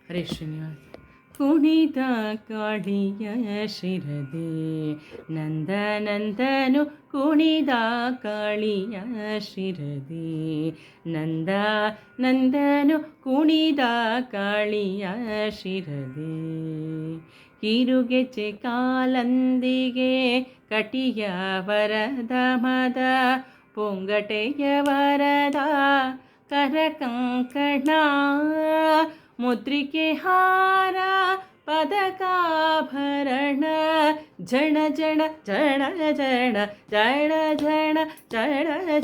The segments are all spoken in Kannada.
ಹರೇ ಶ್ರೀನಿವಾಸ. ಕುಣಿದ ಕಾಳಿಯ ಶಿರದೆ ನಂದನಂದನು ಕುಣಿದ ಕಾಳಿಯ ಶಿರದೆ ನಂದನಂದನು ಕುಣಿದ ಕಾಳಿಯ ಶಿರದೆ ಕಿರುಗೆಚ್ಚೆ ಕಾಲಂದಿಗೆ ಕಟಿಯ ವರದ ಮದ ಪೊಂಗಟೆಯ ವರದ ಕರಕಂಕಣ ಮುದ್ರಿಕೆ ಹಾರ ಪದಕಾಭರಣ ಜಣ ಜಣ ಜಣ ಜಣ ಜಣ ಜಣ ಜಣ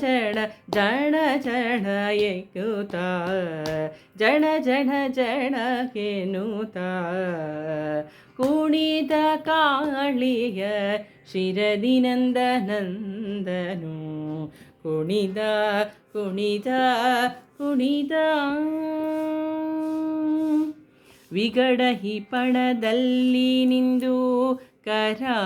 ಜಣ ಜಣ ಜಣ ಎನ್ನುತ್ತ ಜಣ ಜಣ ಜಣ ಎನ್ನುತ್ತ ಕುಣಿದ ಕಾಳಿಯ ಶಿರದಿ ನಂದನಂದನು ಕುಣಿದ ಕುಣಿದ ಕುಣಿದ ವಿಗಡಹಿ ಪಣದಲ್ಲಿ ನಿಂದು ಕರಾಳಲೊವಿಲಿ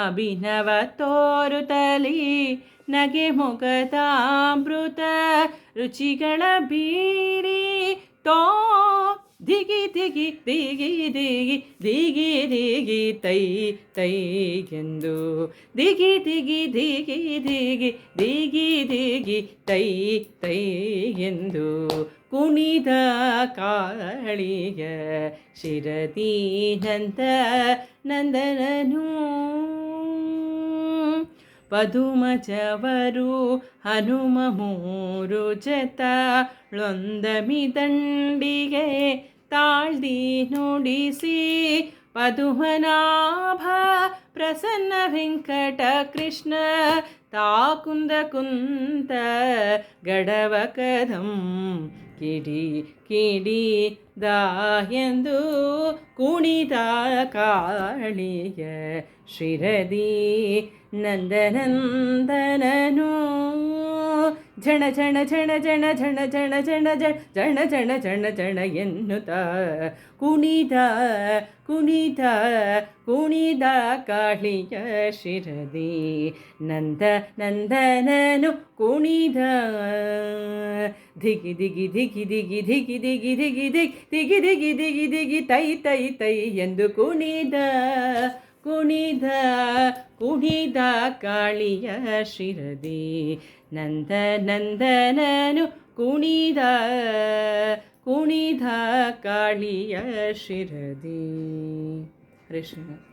ಅಭಿನವ ತೋರುತ್ತಲಿ ನಗೆ ಮೊಗದಾಮೃತ ರುಚಿಗಳ ಬೀರಿ ತೋ ದಿಗಿ ದಿಗಿ ದಿಗಿ ದಿಗಿ ದಿಗಿ ದಿಗಿ ತೈ ತೈ ಎಂದು ದಿಗಿ ದಿಗಿ ದಿಗಿ ದಿಗಿ ದಿಗಿ ದಿಗಿ ತೈ ತೈ ಎಂದು ಕುಣಿದ ಕಾಳಿಯ ಶಿರದಿ ನಂದನನು ಪದುಮಜವರು ಹನುಮ ಮೂರು ಜತಳೊಂದಮಿ ದಂಡಿಗೆ ತಾಳ್ದಿ ನುಡಿಸಿ ಪದುಮನಾಭ ಪ್ರಸನ್ನ ವೆಂಕಟ ಕೃಷ್ಣ ತಾಕುಂದ ಕುಂತ ಗಡವ ಕದಂ ಕಿಡಿ ಕಿಡಿ ದಾಯಂದು ಕುಣಿದ ಕಾಳಿಯ ಶಿರದಿ ನಂದನಂದನನು ಝಣ ಝಣ ಝಣ ಝಣ ಝಣ ಝಣ ಝಣ ಝಣ ಝಣ ಝಣ ಝಣ ಎನ್ನುತ್ತ ಕುಣಿದ ಕುಣಿದ ಕುಣಿದ ಕಾಳಿಯ ಶಿರದಿ ನಂದನಂದನನು ಕುಣಿದ ಧಿಗಿ ದಿಗಿ ದಿಗಿ ದಿಗಿ ದಿಗಿ ದಿಗಿ ದಿಗಿ ದಿಗಿ ದಿಗಿ ದಿಗಿ ದಿಗಿ ದಿಗಿ ತೈ ತೈ ತೈ ಎಂದು ಕುಣಿದ ಕುಣಿದ ಕುಣಿದ ಕಾಳಿಯ ಶಿರದಿ ನಂದನಂದನನು ಕುಣಿದ ಕುಣಿದ ಕಾಳಿಯ ಶಿರದಿ. ಹರೇ ಶ್ರೀನಿವಾಸ.